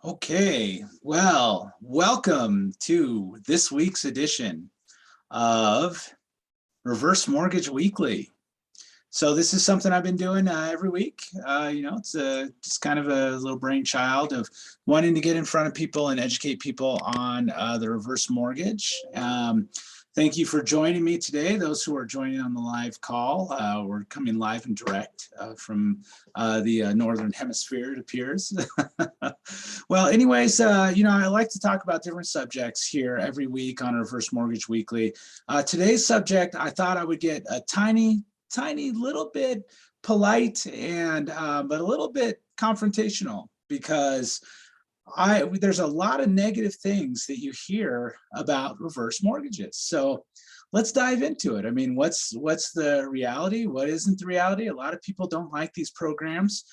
Okay, well, welcome to this week's edition of Reverse Mortgage Weekly. So this is something I've been doing every week. It's just kind of a little brainchild of wanting to get in front of people and educate people on the reverse mortgage. Thank you for joining me today. Those who are joining on the live call, we're coming live and direct from the Northern Hemisphere, it appears. Well, anyways, I like to talk about different subjects here every week on Reverse Mortgage Weekly. Today's subject, I thought I would get a tiny little bit polite and but a little bit confrontational because there's a lot of negative things that you hear about reverse mortgages. So let's dive into it. I mean, what's the reality? What isn't the reality? A lot of people don't like these programs.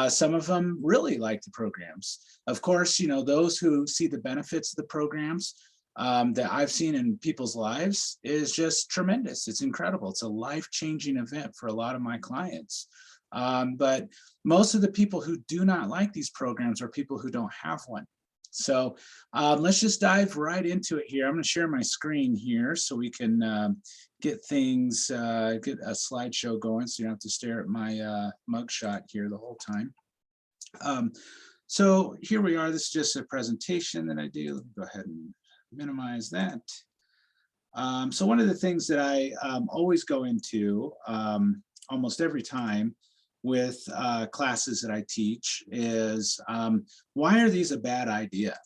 Some of them really like the programs. Of course, those who see the benefits of the programs that I've seen in people's lives is just tremendous. It's incredible. It's a life-changing event for a lot of my clients. But most of the people who do not like these programs are people who don't have one. So let's just dive right into it here. I'm going to share my screen here so we can get things, get a slideshow going so you don't have to stare at my mugshot here the whole time. So here we are. This is just a presentation that I do. Let me go ahead and minimize that. So one of the things that I always go into almost every time with classes that I teach is why are these a bad idea?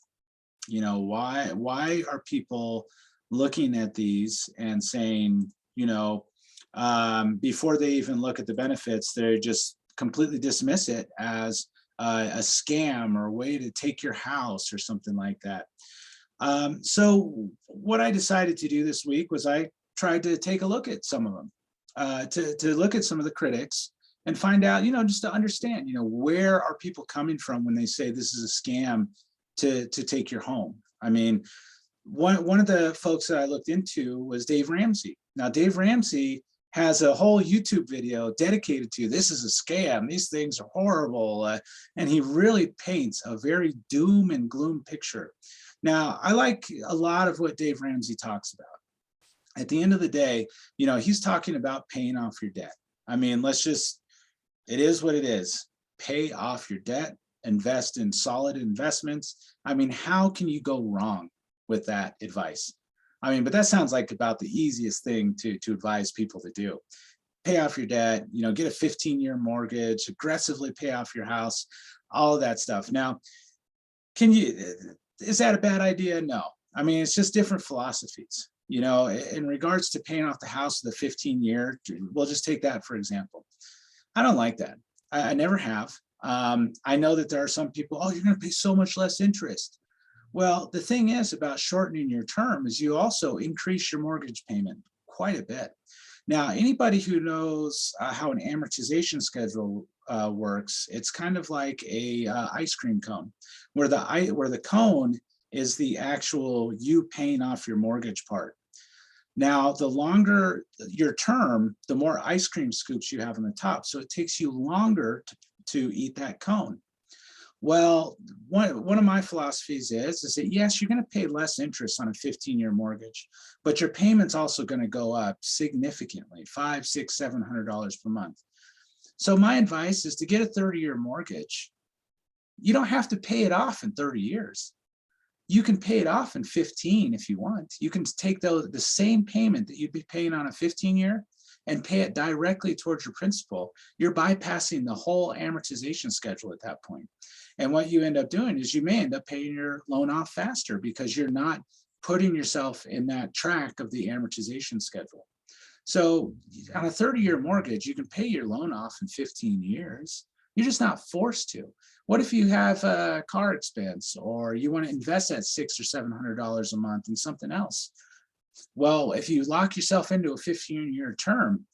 Why are people looking at these and saying, before they even look at the benefits, they just completely dismiss it as a scam or a way to take your house or something like that. So what I decided to do this week was I tried to take a look at some of them, to look at some of the critics and find out, just to understand, where are people coming from when they say this is a scam to take your home? I mean, one of the folks that I looked into was Dave Ramsey. Now, Dave Ramsey has a whole YouTube video dedicated to this is a scam. These things are horrible. And he really paints a very doom and gloom picture. Now, I like a lot of what Dave Ramsey talks about. At the end of the day, he's talking about paying off your debt. I mean, it is what it is. Pay off your debt, invest in solid investments. I mean, how can you go wrong with that advice? I mean, but that sounds like about the easiest thing to advise people to do. Pay off your debt, get a 15-year mortgage, aggressively pay off your house, all of that stuff. Now, is that a bad idea? No. I mean, it's just different philosophies. In regards to paying off the house with a 15-year, we'll just take that for example. I don't like that. I never have. I know that there are some people, oh, you're going to pay so much less interest. Well, the thing is about shortening your term is you also increase your mortgage payment quite a bit. Now, anybody who knows how an amortization schedule works, it's kind of like a ice cream cone, where the cone is the actual you paying off your mortgage part. Now, the longer your term, the more ice cream scoops you have on the top. So it takes you longer to eat that cone. Well, one of my philosophies is that yes, you're going to pay less interest on a 15-year mortgage, but your payment's also going to go up significantly, $500, $600, $700 per month. So my advice is to get a 30-year mortgage. You don't have to pay it off in 30 years. You can pay it off in 15 if you want. You can take the same payment that you'd be paying on a 15-year and pay it directly towards your principal. You're bypassing the whole amortization schedule at that point. And what you end up doing is you may end up paying your loan off faster because you're not putting yourself in that track of the amortization schedule. So on a 30-year mortgage, you can pay your loan off in 15 years. You're just not forced to. What if you have a car expense or you want to invest that $600 or $700 a month in something else? Well, if you lock yourself into a 15-year term,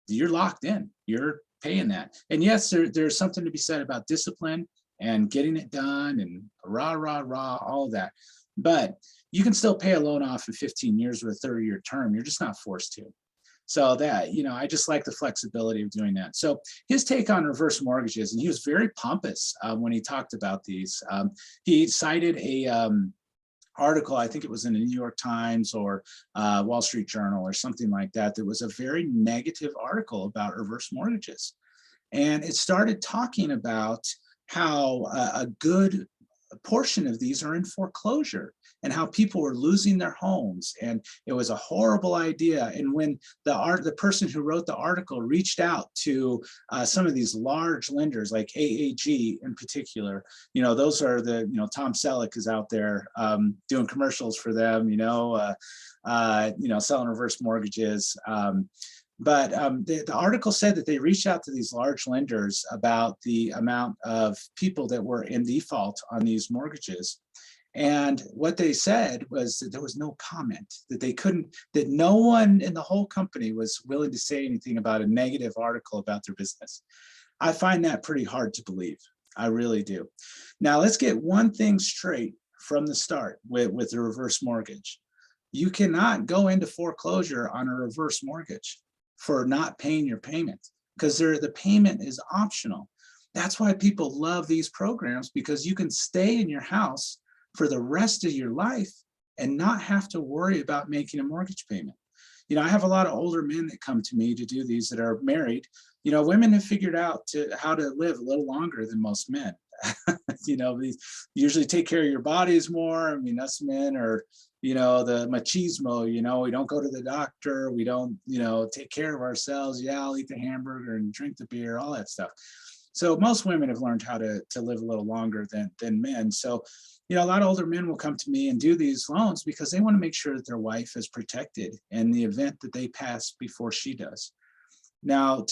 you're locked in. You're paying that. And yes, there's something to be said about discipline and getting it done and all of that. But you can still pay a loan off in 15 years with a 30-year term. You're just not forced to. So that, I just like the flexibility of doing that. So his take on reverse mortgages, and he was very pompous when he talked about these. He cited a article, I think it was in the New York Times or Wall Street Journal or something like that, that was a very negative article about reverse mortgages. And it started talking about how a good portion of these are in foreclosure and how people were losing their homes, and it was a horrible idea. And when the person who wrote the article reached out to some of these large lenders like AAG in particular, those are the, Tom Selleck is out there doing commercials for them, selling reverse mortgages. But the article said that they reached out to these large lenders about the amount of people that were in default on these mortgages. And what they said was that there was no comment, that no one in the whole company was willing to say anything about a negative article about their business. I find that pretty hard to believe. I really do. Now, let's get one thing straight from the start with the reverse mortgage. You cannot go into foreclosure on a reverse mortgage for not paying your payment, because the payment is optional. That's why people love these programs, because you can stay in your house for the rest of your life and not have to worry about making a mortgage payment. I have a lot of older men that come to me to do these that are married. Women have figured out how to live a little longer than most men. These usually take care of your bodies more. I mean, us men are, the machismo, we don't go to the doctor. We don't, take care of ourselves. Yeah, I'll eat the hamburger and drink the beer, all that stuff. So most women have learned how to live a little longer than men. So, a lot of older men will come to me and do these loans because they want to make sure that their wife is protected in the event that they pass before she does. Now,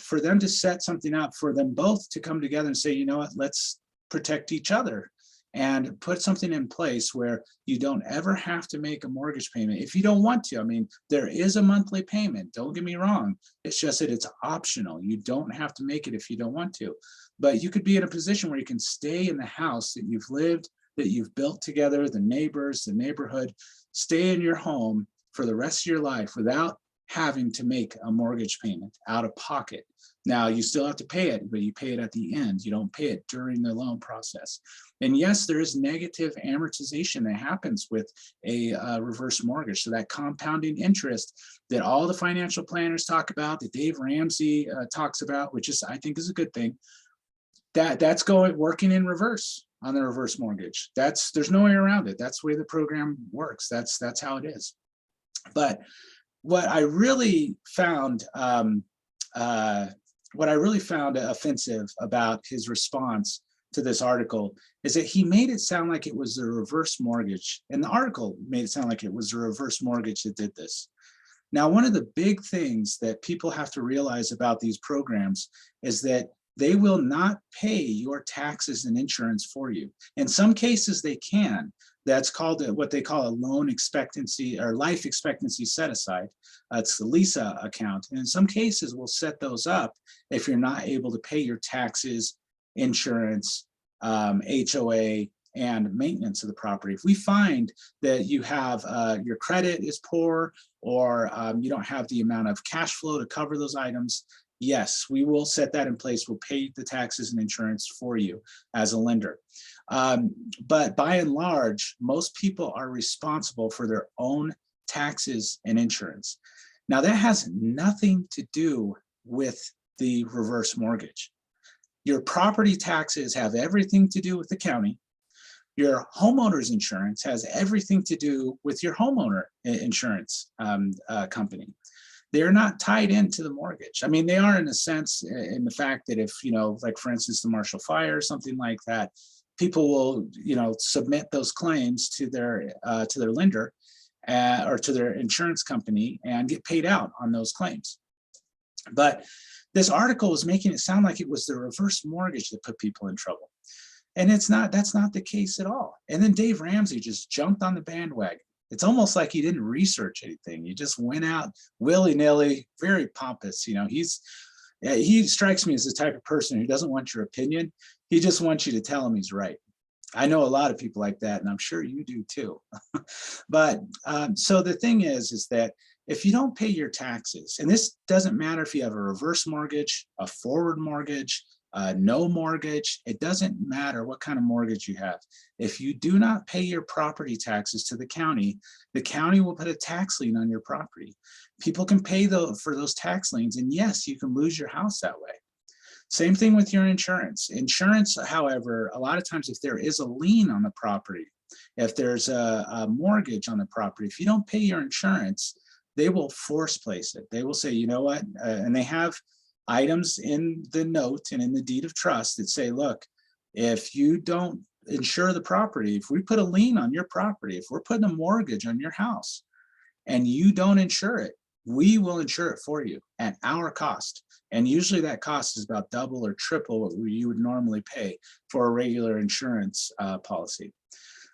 for them to set something up for them both to come together and say, you know what, let's protect each other and put something in place where you don't ever have to make a mortgage payment if you don't want to. I mean, there is a monthly payment, don't get me wrong. It's just that it's optional. You don't have to make it if you don't want to. But you could be in a position where you can stay in the house that you've lived, that you've built together, the neighbors, the neighborhood, stay in your home for the rest of your life without having to make a mortgage payment out of pocket. Now, you still have to pay it, but you pay it at the end. You don't pay it during the loan process. And yes, there is negative amortization that happens with a reverse mortgage. So that compounding interest that all the financial planners talk about, that Dave Ramsey talks about, which is, I think, is a good thing, that's working in reverse on the reverse mortgage. There's no way around it. That's the way the program works. That's how it is. But what I really found offensive about his response to this article is that he made it sound like it was the reverse mortgage, and the article made it sound like it was the reverse mortgage that did this. Now, one of the big things that people have to realize about these programs is that they will not pay your taxes and insurance for you. In some cases, they can. That's called what they call a loan expectancy or life expectancy set aside. It's the LISA account. And in some cases, we'll set those up if you're not able to pay your taxes, insurance, HOA, and maintenance of the property. If we find that you have your credit is poor, or you don't have the amount of cash flow to cover those items, yes, we will set that in place. We'll pay the taxes and insurance for you as a lender. But by and large, most people are responsible for their own taxes and insurance. Now, that has nothing to do with the reverse mortgage. Your property taxes have everything to do with the county. Your homeowner's insurance has everything to do with your homeowner insurance company. They're not tied into the mortgage. I mean, they are in a sense, in the fact that if, like for instance, the Marshall Fire or something like that, people will, submit those claims to their lender or to their insurance company and get paid out on those claims. But this article was making it sound like it was the reverse mortgage that put people in trouble. And that's not the case at all. And then Dave Ramsey just jumped on the bandwagon. It's almost like he didn't research anything. He just went out willy-nilly, very pompous. He strikes me as the type of person who doesn't want your opinion. He just wants you to tell him he's right. I know a lot of people like that, and I'm sure you do too. But so the thing is that if you don't pay your taxes, and this doesn't matter if you have a reverse mortgage, a forward mortgage, no mortgage, it doesn't matter what kind of mortgage you have. If you do not pay your property taxes to the county will put a tax lien on your property. People can pay for those tax liens, and yes, you can lose your house that way. Same thing with your insurance. Insurance, however, a lot of times if there is a lien on the property, if there's a mortgage on the property, if you don't pay your insurance, they will force place it. They will say, you know what, and they have items in the note and in the deed of trust that say, look, if you don't insure the property, if we put a lien on your property, if we're putting a mortgage on your house and you don't insure it, we will insure it for you at our cost. And usually that cost is about double or triple what you would normally pay for a regular insurance policy.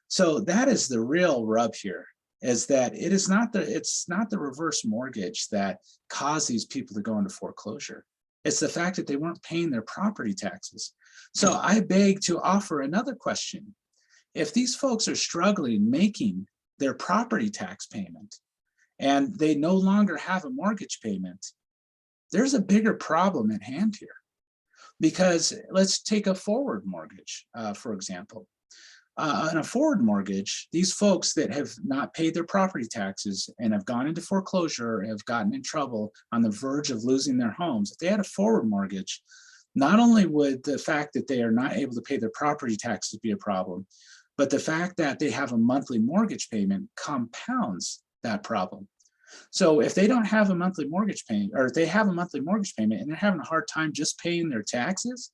So that is the real rub here, is that it's not the reverse mortgage that caused these people to go into foreclosure. It's the fact that they weren't paying their property taxes. So I beg to offer another question. If these folks are struggling making their property tax payment and they no longer have a mortgage payment, there's a bigger problem at hand here. Because let's take a forward mortgage, for example. On a forward mortgage, these folks that have not paid their property taxes and have gone into foreclosure, or have gotten in trouble on the verge of losing their homes, if they had a forward mortgage, not only would the fact that they are not able to pay their property taxes be a problem, but the fact that they have a monthly mortgage payment compounds that problem. So if they don't have a monthly mortgage payment, or if they have a monthly mortgage payment and they're having a hard time just paying their taxes,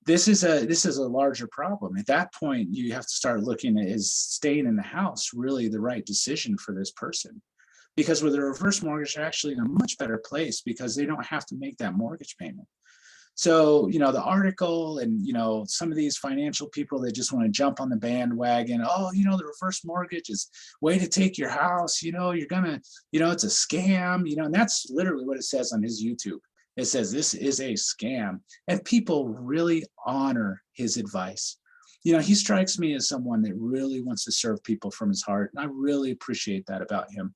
this is a larger problem. At that point, you have to start looking at, is staying in the house really the right decision for this person? Because with a reverse mortgage, they're actually in a much better place because they don't have to make that mortgage payment. So, the article and, some of these financial people that just want to jump on the bandwagon, oh, the reverse mortgage is way to take your house, you're gonna, it's a scam, and that's literally what it says on his YouTube. It says this is a scam, and people really honor his advice. He strikes me as someone that really wants to serve people from his heart, and I really appreciate that about him.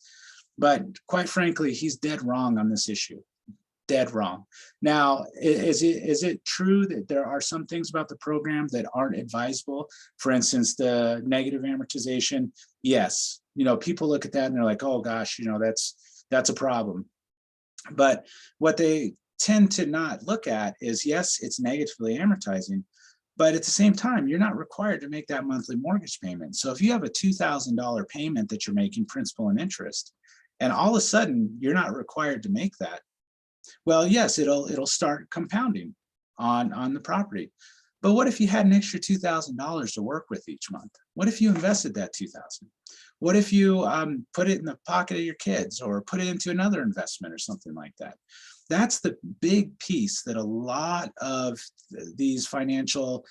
But quite frankly, he's dead wrong on this issue. Dead wrong. Now, is it true that there are some things about the program that aren't advisable? For instance, the negative amortization. Yes, people look at that and they're like, oh gosh, that's a problem. But what they tend to not look at is, yes, it's negatively amortizing, but at the same time, you're not required to make that monthly mortgage payment. So if you have a $2,000 payment that you're making principal and interest, and all of a sudden you're not required to make that, well, yes, it'll start compounding on the property. But what if you had an extra $2,000 to work with each month? What if you invested that $2,000? What if you put it in the pocket of your kids or put it into another investment or something like that? That's the big piece that a lot of these financial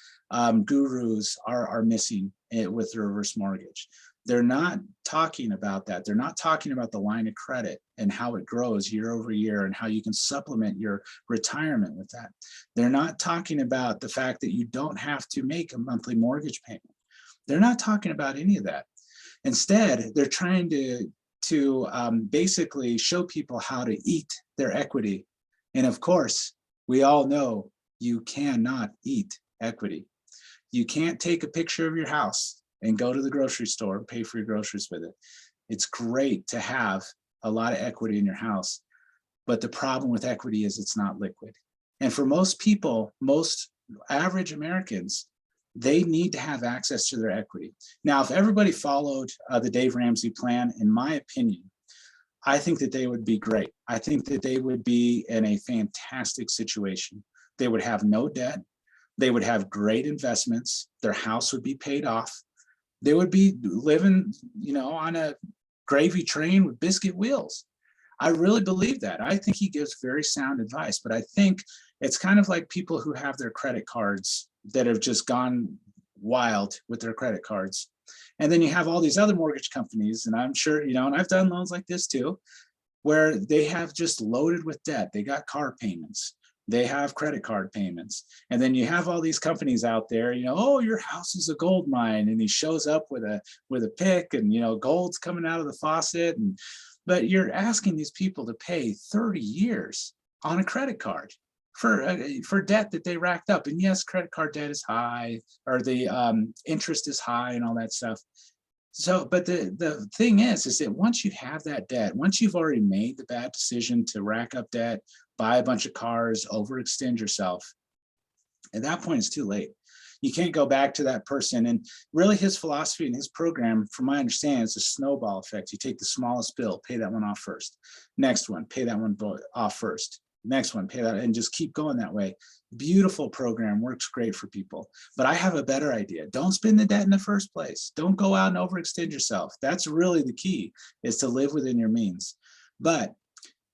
gurus are missing with the reverse mortgage. They're not talking about that. They're not talking about the line of credit and how it grows year over year and how you can supplement your retirement with that. They're not talking about the fact that you don't have to make a monthly mortgage payment. They're not talking about any of that. Instead, they're trying to basically show people how to eat their equity. And of course, we all know you cannot eat equity. You can't take a picture of your house and go to the grocery store and pay for your groceries with it. It's great to have a lot of equity in your house, but the problem with equity is it's not liquid. And for most people, most average Americans, they need to have access to their equity. Now, if everybody followed the Dave Ramsey plan, in my opinion, I think that they would be great. I think that they would be in a fantastic situation. They would have no debt. They would have great investments. Their house would be paid off. They would be living, on a gravy train with biscuit wheels. I really believe that. I think he gives very sound advice, but I think it's kind of like people who have their credit cards that have just gone wild with their credit cards. And then you have all these other mortgage companies, and I'm sure, and I've done loans like this too, where they have just loaded with debt. They got car payments. They have credit card payments. And then you have all these companies out there, oh, your house is a gold mine. And he shows up with a pick and, gold's coming out of the faucet. And But you're asking these people to pay 30 years on a credit card for debt that they racked up. And yes, credit card debt is high, or the interest is high and all that stuff. So, but the thing is that once you have that debt, once you've already made the bad decision to rack up debt, buy a bunch of cars, overextend yourself, at that point it's too late. You can't go back to that person. And really his philosophy and his program, from my understanding, is a snowball effect. You take the smallest bill, pay that one off first. Next one, pay that one off first. Next one, pay that, and just keep going that way. Beautiful program, works great for people. But I have a better idea. Don't spend the debt in the first place. Don't go out and overextend yourself. That's really the key, is to live within your means. But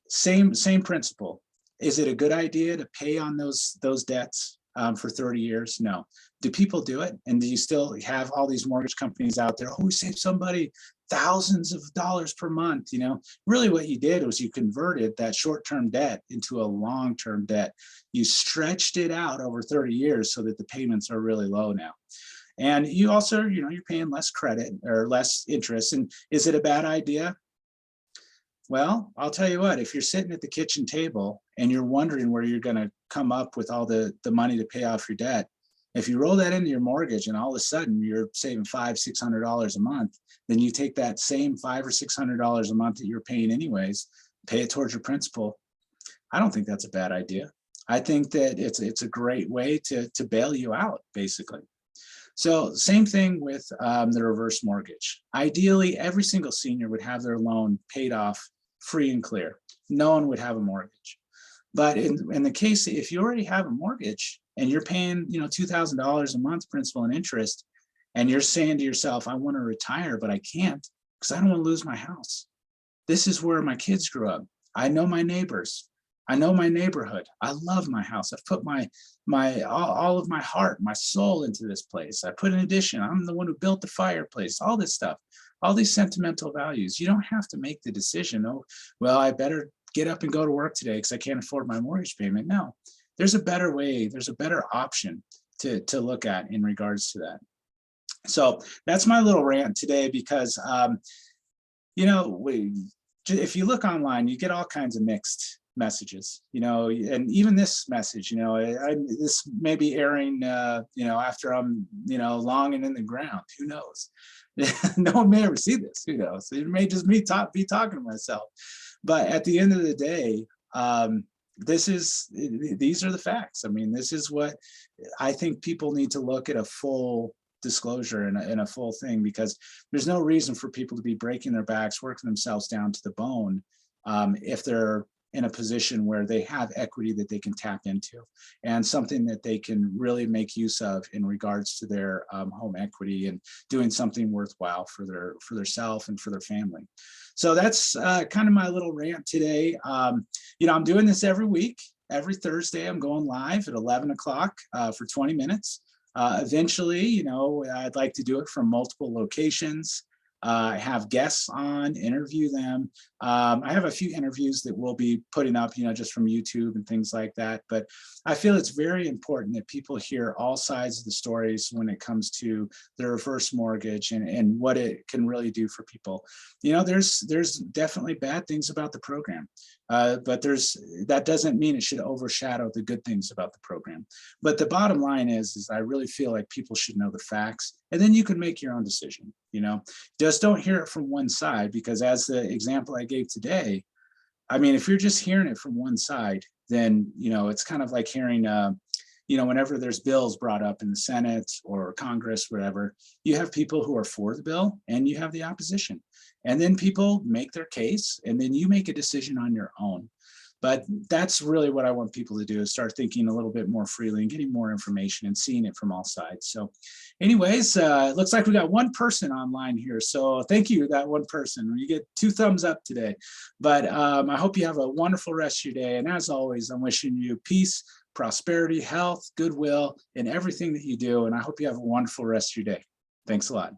same principle. Is it a good idea to pay on those debts for 30 years? No. Do people do it? And do you still have all these mortgage companies out there? Oh, we saved somebody thousands of dollars per month. You know, really what you did was you converted that short-term debt into a long-term debt. You stretched it out over 30 years so that the payments are really low now. And you also, you know, you're paying less credit or less interest. And is it a bad idea? Well, I'll tell you what, if you're sitting at the kitchen table and you're wondering where you're going to come up with all the money to pay off your debt, if you roll that into your mortgage and all of a sudden you're saving $500-600 a month, then you take that same $500 or $600 a month that you're paying anyways, pay it towards your principal. I don't think that's a bad idea. I think that it's a great way to bail you out, basically. So same thing with the reverse mortgage. Ideally, every single senior would have their loan paid off free and clear. No one would have a mortgage. But in the case, if you already have a mortgage and you're paying, you know, $2,000 a month principal and interest, and you're saying to yourself, I want to retire, but I can't because I don't want to lose my house. This is where my kids grew up. I know my neighbors. I know my neighborhood. I love my house. I've put all of my heart, my soul into this place. I put an addition. I'm the one who built the fireplace, all this stuff, all these sentimental values. You don't have to make the decision, oh, well, I better get up and go to work today because I can't afford my mortgage payment. No, there's a better way. There's a better option to look at in regards to that. So that's my little rant today, because, you know, if you look online, you get all kinds of mixed messages, you know, and even this message, you know, this may be airing, you know, after I'm, you know, long and in the ground, who knows? No one may ever see this, who knows? It may just be talking to myself. But at the end of the day, these are the facts. I mean, this is what I think people need to look at, a full disclosure and a full thing, because there's no reason for people to be breaking their backs, working themselves down to the bone, if they're in a position where they have equity that they can tap into, and something that they can really make use of in regards to their home equity, and doing something worthwhile for their self and for their family. So that's kind of my little rant today. You know, I'm doing this every week. Every Thursday, I'm going live at 11 o'clock for 20 minutes. Eventually, you know, I'd like to do it from multiple locations. Have guests on, interview them. I have a few interviews that we'll be putting up, you know, just from YouTube and things like that. But I feel it's very important that people hear all sides of the stories when it comes to the reverse mortgage and what it can really do for people. You know, there's definitely bad things about the program, but that doesn't mean it should overshadow the good things about the program. But the bottom line is I really feel like people should know the facts, and then you can make your own decision. You know, just don't hear it from one side, because as the example I gave today, I mean, if you're just hearing it from one side, then, you know, it's kind of like hearing, you know, whenever there's bills brought up in the Senate or Congress, whatever, you have people who are for the bill and you have the opposition. And then people make their case, and then you make a decision on your own. But that's really what I want people to do, is start thinking a little bit more freely and getting more information and seeing it from all sides. So anyways, it looks like we got one person online here. So thank you, that one person. You get 2 thumbs up today. But I hope you have a wonderful rest of your day. And as always, I'm wishing you peace, prosperity, health, goodwill in everything that you do. And I hope you have a wonderful rest of your day. Thanks a lot.